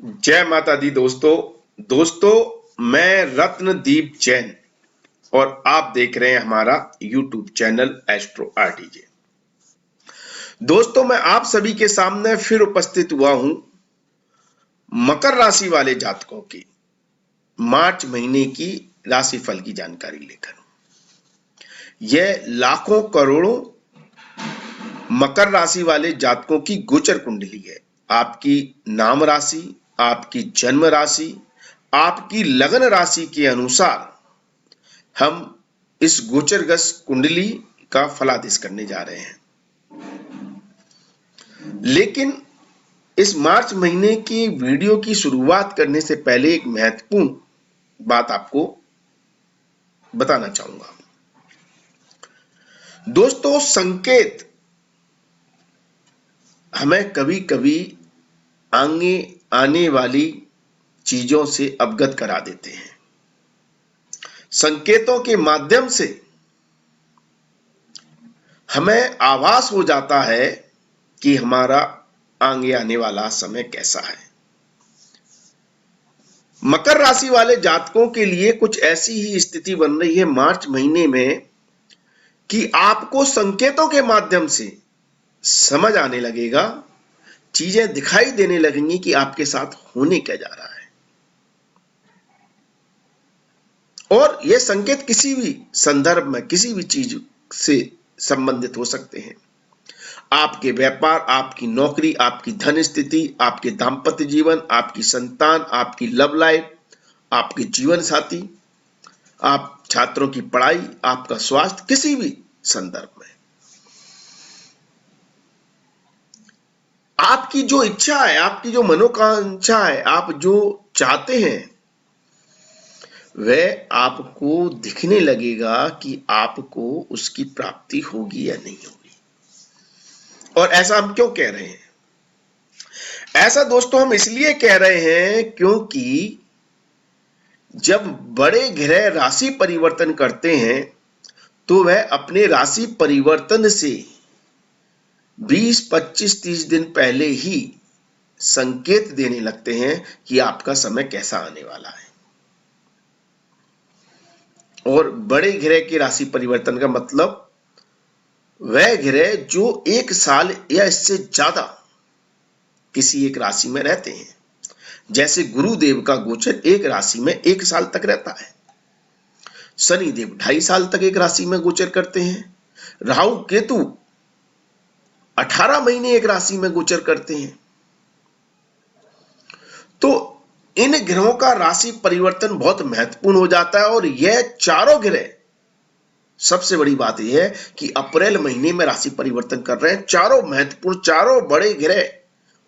जय माता दी दोस्तों। मैं रत्नदीप जैन और आप देख रहे हैं हमारा यूट्यूब चैनल एस्ट्रो आरटीजे। दोस्तों, मैं आप सभी के सामने फिर उपस्थित हुआ हूं मकर राशि वाले जातकों की मार्च महीने की राशिफल की जानकारी लेकर। यह लाखों करोड़ों मकर राशि वाले जातकों की गोचर कुंडली है। आपकी नाम राशि, आपकी जन्म राशि, आपकी लग्न राशि के अनुसार हम इस गोचरग्रस्त कुंडली का फलादेश करने जा रहे हैं। लेकिन इस मार्च महीने की वीडियो की शुरुआत करने से पहले एक महत्वपूर्ण बात आपको बताना चाहूंगा। दोस्तों, संकेत हमें कभी-कभी आगे आने वाली चीजों से अवगत करा देते हैं। संकेतों के माध्यम से हमें आभास हो जाता है कि हमारा आगे आने वाला समय कैसा है। मकर राशि वाले जातकों के लिए कुछ ऐसी ही स्थिति बन रही है मार्च महीने में कि आपको संकेतों के माध्यम से समझ आने लगेगा, चीजें दिखाई देने लगेंगी कि आपके साथ होने क्या जा रहा है। और यह संकेत किसी भी संदर्भ में किसी भी चीज से संबंधित हो सकते हैं। आपके व्यापार, आपकी नौकरी, आपकी धन स्थिति, आपके दाम्पत्य जीवन, आपकी संतान, आपकी लव लाइफ, आपके जीवन साथी, आप छात्रों की पढ़ाई, आपका स्वास्थ्य, किसी भी संदर्भ में आपकी जो इच्छा है, आपकी जो मनोकांक्षा है, आप जो चाहते हैं, वह आपको दिखने लगेगा कि आपको उसकी प्राप्ति होगी या नहीं होगी। और ऐसा हम क्यों कह रहे हैं? ऐसा दोस्तों हम इसलिए कह रहे हैं क्योंकि जब बड़े ग्रह राशि परिवर्तन करते हैं तो वह अपने राशि परिवर्तन से 20, 25, 30 दिन पहले ही संकेत देने लगते हैं कि आपका समय कैसा आने वाला है। और बड़े ग्रह के राशि परिवर्तन का मतलब वह ग्रह जो 1 साल या इससे ज्यादा किसी एक राशि में रहते हैं। जैसे गुरुदेव का गोचर एक राशि में 1 साल तक रहता है। शनिदेव 2.5 साल तक एक राशि में गोचर करते हैं। राहु केतु 18 महीने एक राशि में गोचर करते हैं। तो इन ग्रहों का राशि परिवर्तन बहुत महत्वपूर्ण हो जाता है। और यह चारों ग्रह, सबसे बड़ी बात यह है कि अप्रैल महीने में राशि परिवर्तन कर रहे हैं। चारों महत्वपूर्ण, चारों बड़े ग्रह,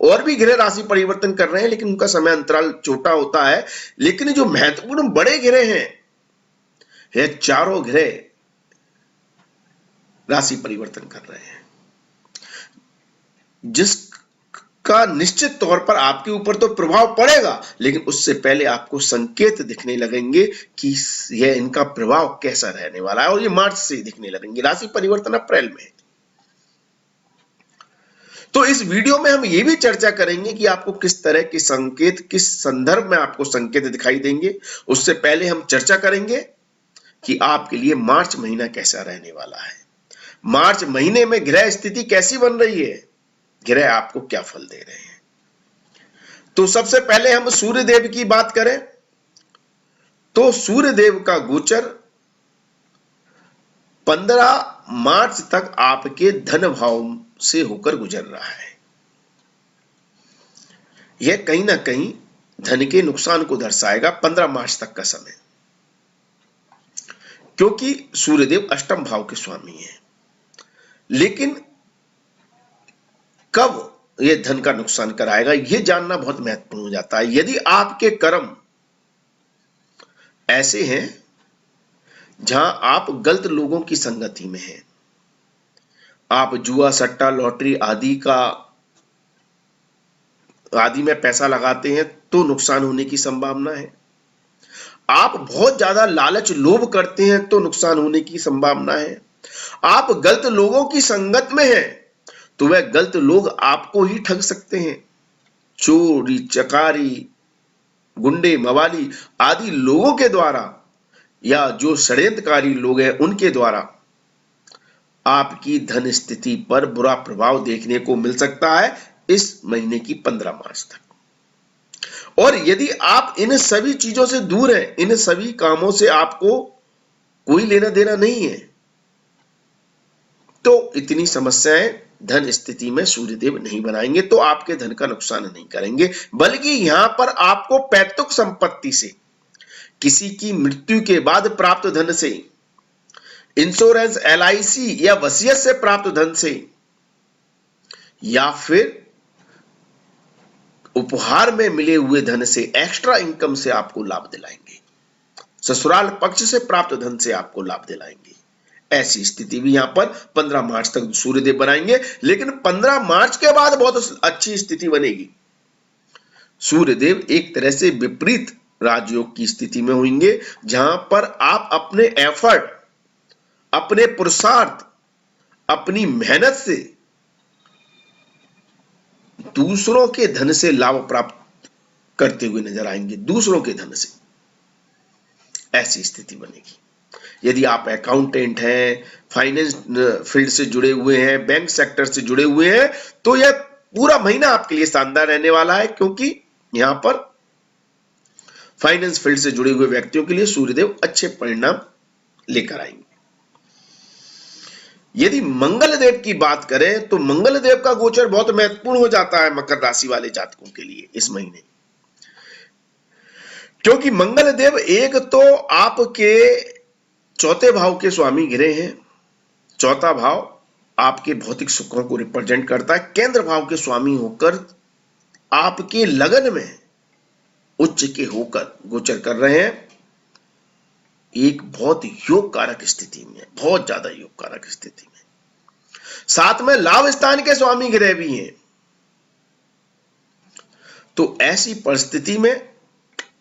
और भी ग्रह राशि परिवर्तन कर रहे हैं लेकिन उनका समय अंतराल छोटा होता है। लेकिन जो महत्वपूर्ण बड़े ग्रह हैं, यह चारों ग्रह राशि परिवर्तन कर रहे हैं, जिसका निश्चित तौर पर आपके ऊपर तो प्रभाव पड़ेगा, लेकिन उससे पहले आपको संकेत दिखने लगेंगे कि यह इनका प्रभाव कैसा रहने वाला है। और ये मार्च से दिखने लगेंगे। राशि परिवर्तन अप्रैल में। तो इस वीडियो में हम ये भी चर्चा करेंगे कि आपको किस तरह के संकेत, किस संदर्भ में आपको संकेत दिखाई देंगे। उससे पहले हम चर्चा करेंगे कि आपके लिए मार्च महीना कैसा रहने वाला है। मार्च महीने में ग्रह स्थिति कैसी बन रही है, ग्रह आपको क्या फल दे रहे हैं। तो सबसे पहले हम सूर्य देव की बात करें तो सूर्य देव का गोचर 15 मार्च तक आपके धन भाव से होकर गुजर रहा है। यह कहीं ना कहीं धन के नुकसान को दर्शाएगा 15 मार्च तक का समय, क्योंकि सूर्यदेव अष्टम भाव के स्वामी हैं। लेकिन कब यह धन का नुकसान कराएगा, यह जानना बहुत महत्वपूर्ण हो जाता है। यदि आपके कर्म ऐसे हैं जहां आप गलत लोगों की संगति में हैं, आप जुआ, सट्टा, लॉटरी आदि में पैसा लगाते हैं तो नुकसान होने की संभावना है। आप बहुत ज्यादा लालच, लोभ करते हैं तो नुकसान होने की संभावना है। आप गलत लोगों की संगत में हैं तो वह गलत लोग आपको ही ठग सकते हैं, चोरी चकारी, गुंडे मवाली आदि लोगों के द्वारा या जो षड्यंत्रकारी लोग हैं उनके द्वारा आपकी धन स्थिति पर बुरा प्रभाव देखने को मिल सकता है इस महीने की 15 मार्च तक। और यदि आप इन सभी चीजों से दूर हैं, इन सभी कामों से आपको कोई लेना देना नहीं है, तो इतनी समस्याएं धन स्थिति में सूर्यदेव नहीं बनाएंगे, तो आपके धन का नुकसान नहीं करेंगे, बल्कि यहां पर आपको पैतृक संपत्ति से, किसी की मृत्यु के बाद प्राप्त धन से, इंश्योरेंस एलआईसी या वसीयत से प्राप्त धन से, या फिर उपहार में मिले हुए धन से, एक्स्ट्रा इनकम से आपको लाभ दिलाएंगे, ससुराल पक्ष से प्राप्त धन से आपको लाभ दिलाएंगे। ऐसी स्थिति भी यहां पर 15 मार्च तक सूर्यदेव बनाएंगे। लेकिन 15 मार्च के बाद बहुत अच्छी स्थिति बनेगी। सूर्यदेव एक तरह से विपरीत राजयोग की स्थिति में होंगे, जहां पर आप अपने एफर्ट, अपने पुरुषार्थ, अपनी मेहनत से दूसरों के धन से लाभ प्राप्त करते हुए नजर आएंगे, दूसरों के धन से। ऐसी स्थिति बनेगी। यदि आप अकाउंटेंट हैं, फाइनेंस फील्ड से जुड़े हुए हैं, बैंक सेक्टर से जुड़े हुए हैं, तो यह पूरा महीना आपके लिए शानदार रहने वाला है, क्योंकि यहां पर फाइनेंस फील्ड से जुड़े हुए व्यक्तियों के लिए सूर्यदेव अच्छे परिणाम लेकर आएंगे। यदि मंगल देव की बात करें तो मंगल देव का गोचर बहुत महत्वपूर्ण हो जाता है मकर राशि वाले जातकों के लिए इस महीने, क्योंकि मंगल देव एक तो आपके चौथे भाव के स्वामी गिरे हैं। चौथा भाव आपके भौतिक सुखों को रिप्रेजेंट करता है। केंद्र भाव के स्वामी होकर आपके लगन में उच्च के होकर गोचर कर रहे हैं। एक बहुत योग कारक स्थिति में, बहुत ज्यादा योग कारक स्थिति में। साथ में लाभ स्थान के स्वामी ग्रह भी हैं। तो ऐसी परिस्थिति में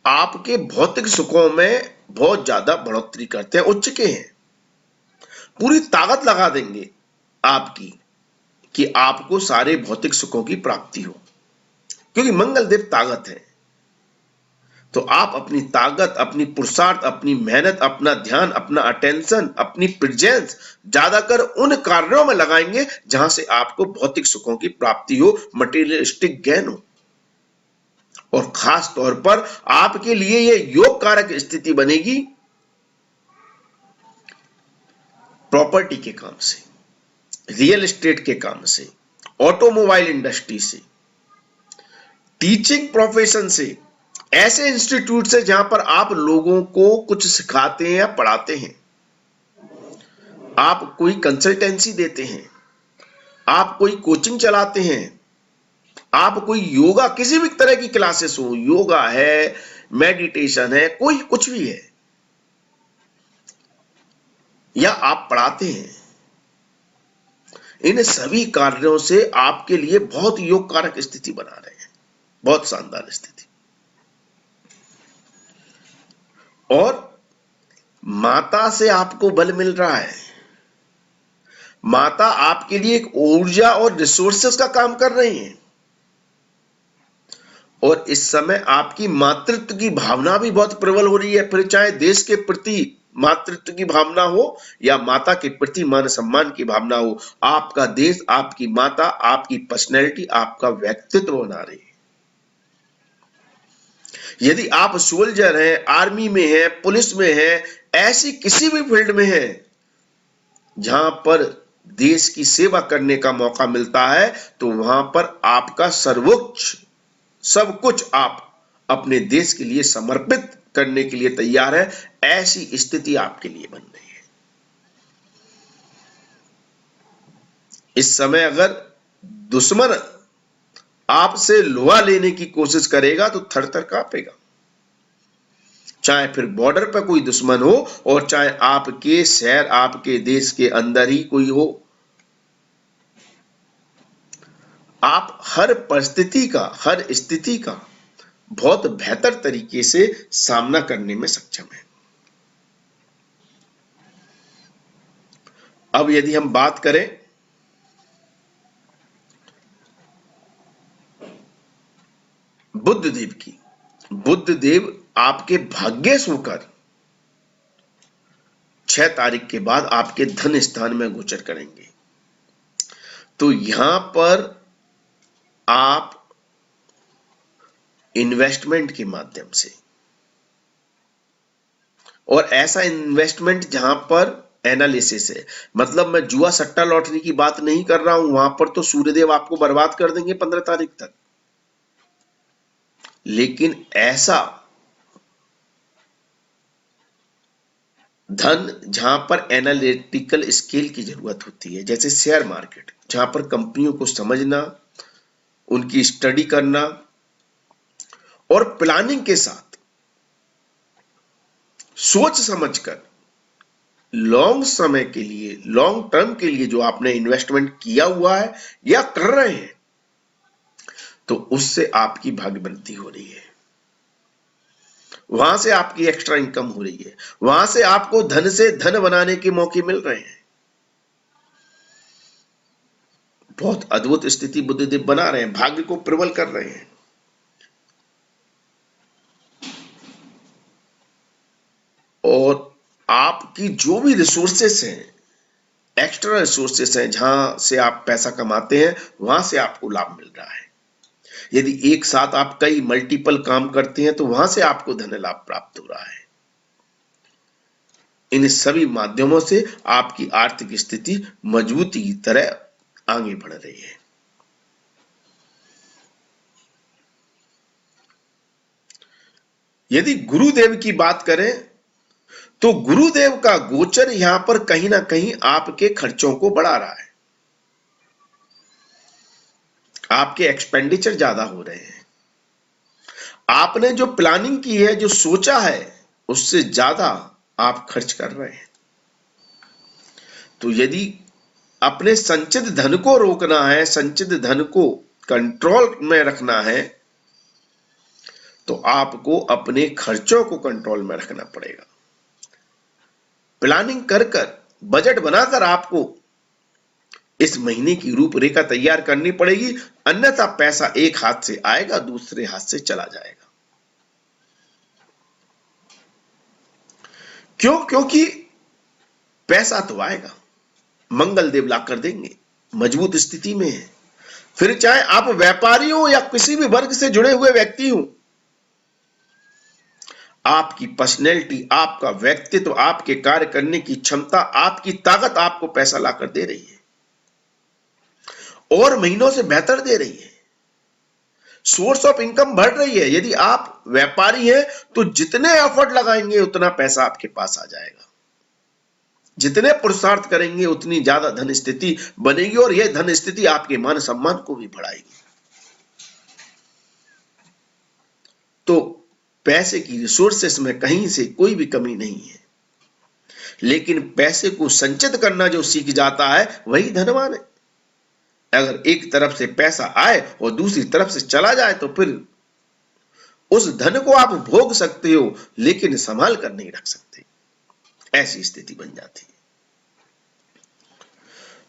आपके भौतिक सुखों में बहुत ज्यादा बढ़ोतरी करते हैं, उच्च के हैं, पूरी ताकत लगा देंगे आपकी कि आपको सारे भौतिक सुखों की प्राप्ति हो, क्योंकि मंगल देव ताकत है। तो आप अपनी ताकत, अपनी पुरुषार्थ, अपनी मेहनत, अपना ध्यान, अपना अटेंशन, अपनी प्रेजेंस ज्यादातर उन कार्यों में लगाएंगे जहां से आपको भौतिक सुखों की प्राप्ति हो, मटेरियलिस्टिक गेन हो। और खास तौर पर आपके लिए यह योग कारक स्थिति बनेगी प्रॉपर्टी के काम से, रियल एस्टेट के काम से, ऑटोमोबाइल इंडस्ट्री से, टीचिंग प्रोफेशन से, ऐसे इंस्टीट्यूट से जहां पर आप लोगों को कुछ सिखाते हैं या पढ़ाते हैं, आप कोई कंसल्टेंसी देते हैं, आप कोई कोचिंग चलाते हैं, आप कोई योगा, किसी भी तरह की क्लासेस हो, योगा है, मेडिटेशन है, कोई कुछ भी है, या आप पढ़ाते हैं, इन सभी कार्यों से आपके लिए बहुत योग कारक स्थिति बना रहे हैं, बहुत शानदार स्थिति। और माता से आपको बल मिल रहा है। माता आपके लिए एक ऊर्जा और रिसोर्सेस का काम कर रही हैं। और इस समय आपकी मातृत्व की भावना भी बहुत प्रबल हो रही है। फिर चाहे देश के प्रति मातृत्व की भावना हो या माता के प्रति मान सम्मान की भावना हो, आपका देश, आपकी माता, आपकी पर्सनैलिटी, आपका व्यक्तित्व बना रही है। यदि आप सोल्जर हैं, आर्मी में हैं, पुलिस में हैं, ऐसी किसी भी फील्ड में हैं जहां पर देश की सेवा करने का मौका मिलता है, तो वहां पर आपका सर्वोच्च सब कुछ आप अपने देश के लिए समर्पित करने के लिए तैयार है। ऐसी स्थिति आपके लिए बन रही है। इस समय अगर दुश्मन आपसे लोहा लेने की कोशिश करेगा तो थर-थर कांपेगा। चाहे फिर बॉर्डर पर कोई दुश्मन हो और चाहे आपके शहर, आपके देश के अंदर ही कोई हो, आप हर परिस्थिति का, हर स्थिति का बहुत बेहतर तरीके से सामना करने में सक्षम है। अब यदि हम बात करें बुध देव की। बुध देव आपके भाग्येश होकर 6 तारीख के बाद आपके धन स्थान में गोचर करेंगे। तो यहां पर आप इन्वेस्टमेंट के माध्यम से, और ऐसा इन्वेस्टमेंट जहां पर एनालिसिस है, मतलब मैं जुआ सट्टा लॉटरी की बात नहीं कर रहा हूं, वहां पर तो सूर्यदेव आपको बर्बाद कर देंगे 15 तारीख तक। लेकिन ऐसा धन जहां पर एनालिटिकल स्किल की जरूरत होती है, जैसे शेयर मार्केट, जहां पर कंपनियों को समझना, उनकी स्टडी करना और प्लानिंग के साथ सोच समझकर लॉन्ग समय के लिए, लॉन्ग टर्म के लिए जो आपने इन्वेस्टमेंट किया हुआ है या कर रहे हैं, तो उससे आपकी भाग्यवृद्धि हो रही है, वहां से आपकी एक्स्ट्रा इनकम हो रही है, वहां से आपको धन से धन बनाने के मौके मिल रहे हैं। बहुत अद्भुत स्थिति बुद्धदेव बना रहे हैं, भाग्य को प्रबल कर रहे हैं। और आपकी जो भी रिसोर्सेस हैं, एक्स्ट्रा रिसोर्सेस हैं, जहां से आप पैसा कमाते हैं, वहां से आपको लाभ मिल रहा है। यदि एक साथ आप कई मल्टीपल काम करते हैं, तो वहां से आपको धन लाभ प्राप्त हो रहा है। इन सभी माध्यमों से आपकी आर्थिक स्थिति मजबूती की तरह आगे बढ़ रही है। यदि गुरुदेव की बात करें, तो गुरुदेव का गोचर यहां पर कहीं ना कहीं आपके खर्चों को बढ़ा रहा है, आपके एक्सपेंडिचर ज्यादा हो रहे हैं, आपने जो प्लानिंग की है, जो सोचा है, उससे ज्यादा आप खर्च कर रहे हैं। तो यदि अपने संचित धन को रोकना है, संचित धन को कंट्रोल में रखना है, तो आपको अपने खर्चों को कंट्रोल में रखना पड़ेगा। प्लानिंग कर बजट बनाकर आपको इस महीने की रूपरेखा तैयार करनी पड़ेगी, अन्यथा पैसा एक हाथ से आएगा, दूसरे हाथ से चला जाएगा। क्यों? क्योंकि पैसा तो आएगा, मंगल देव ला कर देंगे, मजबूत स्थिति में है। फिर चाहे आप व्यापारी हो या किसी भी वर्ग से जुड़े हुए व्यक्ति हो, आपकी पर्सनैलिटी, आपका व्यक्तित्व, आपके कार्य करने की क्षमता, आपकी ताकत आपको पैसा लाकर दे रही है, और महीनों से बेहतर दे रही है। सोर्स ऑफ इनकम बढ़ रही है। यदि आप व्यापारी हैं, तो जितने एफर्ट लगाएंगे उतना पैसा आपके पास आ जाएगा, जितने पुरुषार्थ करेंगे उतनी ज्यादा धन स्थिति बनेगी, और यह धन स्थिति आपके मान सम्मान को भी बढ़ाएगी। तो पैसे की रिसोर्सेस में कहीं से कोई भी कमी नहीं है, लेकिन पैसे को संचित करना जो सीख जाता है, वही धनवान है। अगर एक तरफ से पैसा आए और दूसरी तरफ से चला जाए, तो फिर उस धन को आप भोग सकते हो, लेकिन संभाल कर नहीं रख सकते, ऐसी स्थिति बन जाती है।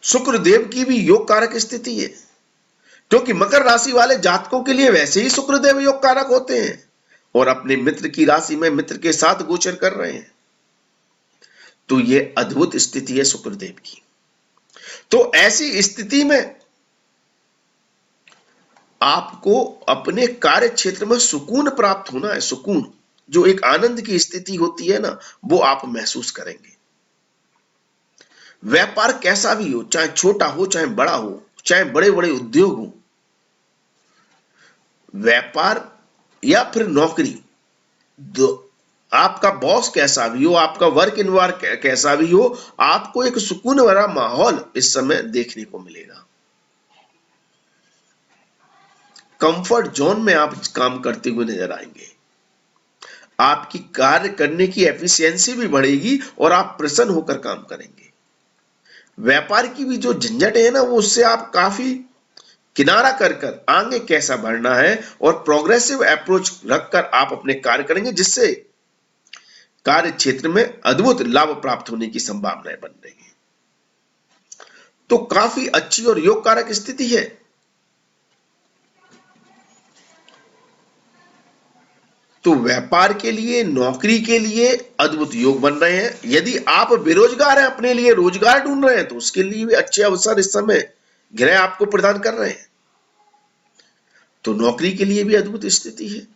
शुक्रदेव की भी योग कारक स्थिति है, क्योंकि मकर राशि वाले जातकों के लिए वैसे ही शुक्रदेव योग कारक होते हैं, और अपने मित्र की राशि में मित्र के साथ गोचर कर रहे हैं। तो यह अद्भुत स्थिति है शुक्रदेव की। तो ऐसी स्थिति में आपको अपने कार्य क्षेत्र में सुकून प्राप्त होना है। सुकून, जो एक आनंद की स्थिति होती है ना, वो आप महसूस करेंगे। व्यापार कैसा भी हो, चाहे छोटा हो चाहे बड़ा हो, चाहे बड़े बड़े उद्योग हो, व्यापार या फिर नौकरी, आपका बॉस कैसा भी हो, आपका वर्क एनवायरमेंट कैसा भी हो, आपको एक सुकून भरा माहौल इस समय देखने को मिलेगा। कंफर्ट जोन में आप काम करते हुए नजर आएंगे, आपकी कार्य करने की एफिशिएंसी भी बढ़ेगी और आप प्रसन्न होकर काम करेंगे। व्यापार की भी जो झंझट है ना, वो उससे आप काफी किनारा कर आगे कैसा बढ़ना है और प्रोग्रेसिव अप्रोच रखकर आप अपने कार्य करेंगे, जिससे कार्य क्षेत्र में अद्भुत लाभ प्राप्त होने की संभावनाएं बन रही है। तो काफी अच्छी और योग कारक स्थिति है। तो व्यापार के लिए, नौकरी के लिए अद्भुत योग बन रहे हैं। यदि आप बेरोजगार हैं, अपने लिए रोजगार ढूंढ रहे हैं, तो उसके लिए भी अच्छे अवसर इस समय ग्रह आपको प्रदान कर रहे हैं। तो नौकरी के लिए भी अद्भुत स्थिति है।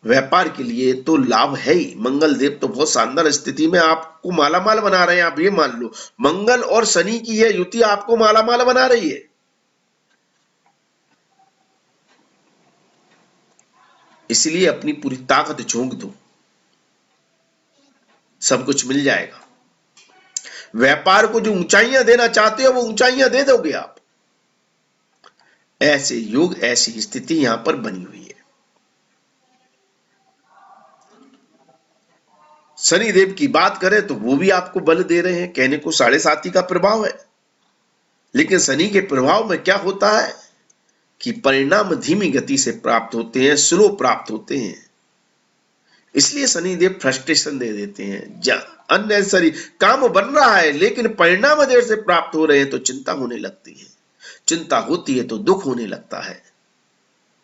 व्यापार के लिए तो लाभ है ही। मंगल देव तो बहुत शानदार स्थिति में आपको मालामाल बना रहे हैं। आप ये मान लो, मंगल और शनि की यह युति आपको मालामाल बना रही है। इसलिए अपनी पूरी ताकत झोंक दो, सब कुछ मिल जाएगा। व्यापार को जो ऊंचाइयां देना चाहते हो, वो ऊंचाइयां दे दोगे आप। ऐसे योग, ऐसी स्थिति यहां पर बनी हुई है। शनिदेव की बात करें तो वो भी आपको बल दे रहे हैं। कहने को 7.5 का प्रभाव है, लेकिन शनि के प्रभाव में क्या होता है कि परिणाम धीमी गति से प्राप्त होते हैं, स्लो प्राप्त होते हैं। इसलिए शनिदेव फ्रस्ट्रेशन दे देते हैं। अननेसेसरी काम बन रहा है लेकिन परिणाम देर से प्राप्त हो रहे हैं तो चिंता होने लगती है। चिंता होती है तो दुख होने लगता है,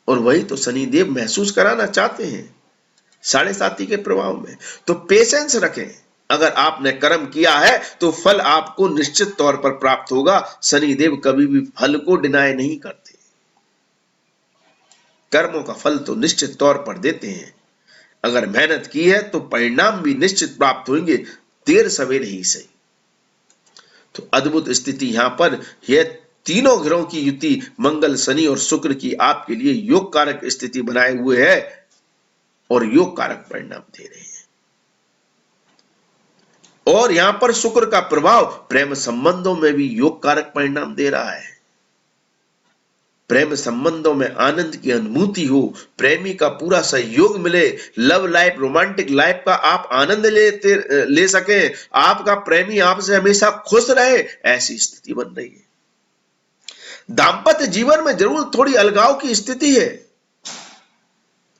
और वही तो शनिदेव महसूस कराना चाहते हैं 7.5 के प्रभाव में। तो पेशेंस रखें। अगर आपने कर्म किया है तो फल आपको निश्चित तौर पर प्राप्त होगा। शनिदेव कभी भी फल को डिनाय नहीं करते। कर्मों का फल तो निश्चित तौर पर देते हैं। अगर मेहनत की है तो परिणाम भी निश्चित प्राप्त होंगे, देर सवेरे ही सही। तो अद्भुत स्थिति यहां पर यह तीनों ग्रहों की युति मंगल, शनि और शुक्र की आपके लिए योग कारक स्थिति बनाए हुए है और योग कारक परिणाम दे रहे हैं। और यहां पर शुक्र का प्रभाव प्रेम संबंधों में भी योग कारक परिणाम दे रहा है। प्रेम संबंधों में आनंद की अनुभूति हो, प्रेमी का पूरा सहयोग मिले, लव लाइफ, रोमांटिक लाइफ का आप आनंद ले सकें, आपका प्रेमी आपसे हमेशा खुश रहे, ऐसी स्थिति बन रही है। दाम्पत्य जीवन में जरूर थोड़ी अलगाव की स्थिति है।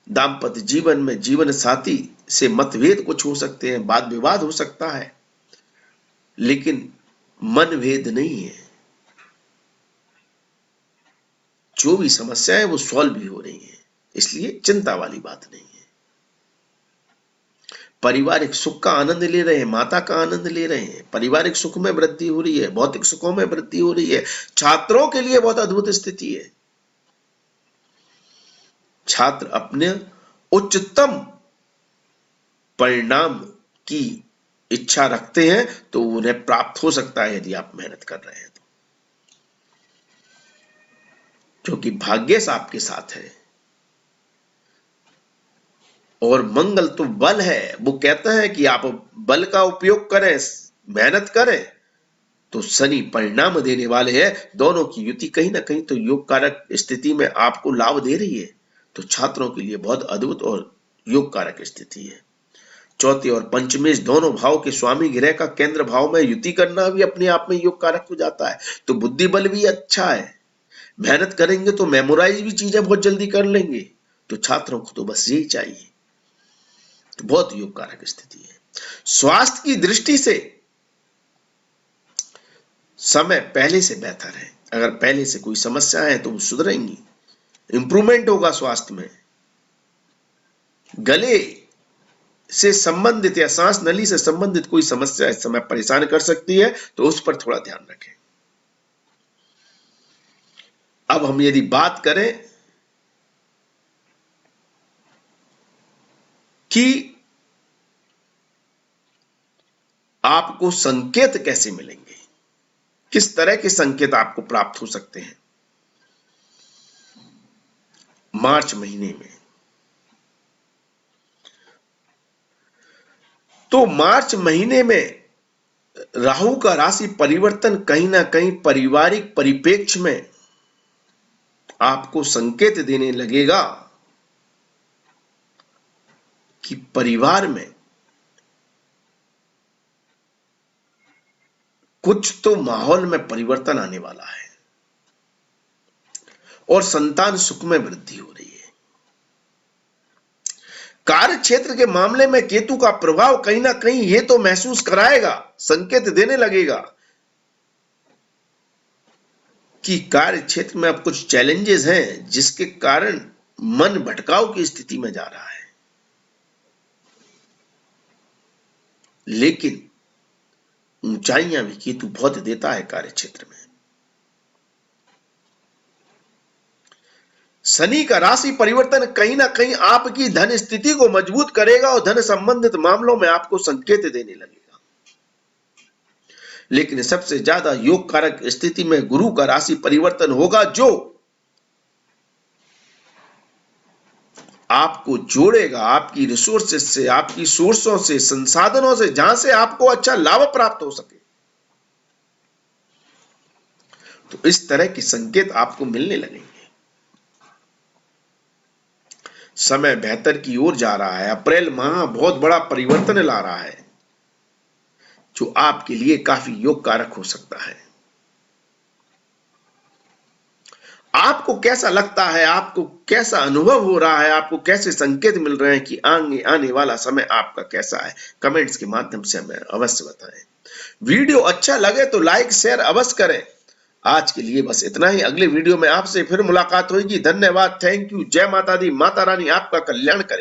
दाम्पत्य जीवन में जीवन साथी से मतभेद कुछ हो सकते हैं, वाद विवाद हो सकता है, लेकिन मनभेद नहीं है। जो भी समस्या है वो सॉल्व भी हो रही है, इसलिए चिंता वाली बात नहीं है। पारिवारिक सुख का आनंद ले रहे हैं, माता का आनंद ले रहे हैं, पारिवारिक सुख में वृद्धि हो रही है, भौतिक सुखों में वृद्धि हो रही है। छात्रों के लिए बहुत अद्भुत स्थिति है। छात्र अपने उच्चतम परिणाम की इच्छा रखते हैं तो उन्हें प्राप्त हो सकता है यदि आप मेहनत कर रहे हैं तो, क्योंकि भाग्य आपके साथ है। और मंगल तो बल है, वो कहता है कि आप बल का उपयोग करें, मेहनत करें। तो शनि परिणाम देने वाले हैं। दोनों की युति कहीं ना कहीं तो योग कारक स्थिति में आपको लाभ दे रही है। तो छात्रों के लिए बहुत अद्भुत और योग कारक स्थिति है। चौथे और पंचमेश दोनों भाव के स्वामी ग्रह का केंद्र भाव में युति करना भी अपने आप में योग कारक हो जाता है। तो बुद्धि बल भी अच्छा है। मेहनत करेंगे तो मेमोराइज भी चीजें बहुत जल्दी कर लेंगे। तो छात्रों को तो बस यही चाहिए। तो बहुत योग कारक स्थिति है। स्वास्थ्य की दृष्टि से समय पहले से बेहतर है। अगर पहले से कोई समस्या है तो वो सुधरेंगी, इंप्रूवमेंट होगा स्वास्थ्य में। गले से संबंधित या सांस नली से संबंधित कोई समस्या इस समय परेशान कर सकती है, तो उस पर थोड़ा ध्यान रखें। अब हम यदि बात करें कि आपको संकेत कैसे मिलेंगे, किस तरह के संकेत आपको प्राप्त हो सकते हैं मार्च महीने में, तो मार्च महीने में राहु का राशि परिवर्तन कहीं ना कहीं पारिवारिक परिप्रेक्ष्य में आपको संकेत देने लगेगा कि परिवार में कुछ तो माहौल में परिवर्तन आने वाला है और संतान सुख में वृद्धि हो रही है। कार्य क्षेत्र के मामले में केतु का प्रभाव कहीं ना कहीं ये तो महसूस कराएगा, संकेत देने लगेगा कि कार्य क्षेत्र में अब कुछ चैलेंजेस हैं, जिसके कारण मन भटकाव की स्थिति में जा रहा है, लेकिन ऊंचाइयां भी केतु बहुत देता है कार्य क्षेत्र में। शनि का राशि परिवर्तन कहीं ना कहीं आपकी धन स्थिति को मजबूत करेगा और धन संबंधित मामलों में आपको संकेत देने लगेगा। लेकिन सबसे ज्यादा योग कारक स्थिति में गुरु का राशि परिवर्तन होगा, जो आपको जोड़ेगा आपकी रिसोर्सेस से, आपकी सोर्सों से, संसाधनों से, जहां से आपको अच्छा लाभ प्राप्त हो सके। तो इस तरह के संकेत आपको मिलने लगेंगे। समय बेहतर की ओर जा रहा है। अप्रैल माह बहुत बड़ा परिवर्तन ला रहा है, जो आपके लिए काफी योग कारक हो सकता है। आपको कैसा लगता है, आपको कैसा अनुभव हो रहा है, आपको कैसे संकेत मिल रहे हैं कि आगे आने वाला समय आपका कैसा है? कमेंट्स के माध्यम से हमें अवश्य बताएं। वीडियो अच्छा लगे तो लाइक शेयर अवश्य करें। आज के लिए बस इतना ही। अगले वीडियो में आपसे फिर मुलाकात होगी। धन्यवाद, थैंक यू। जय माता दी, माता रानी आपका कल्याण करे।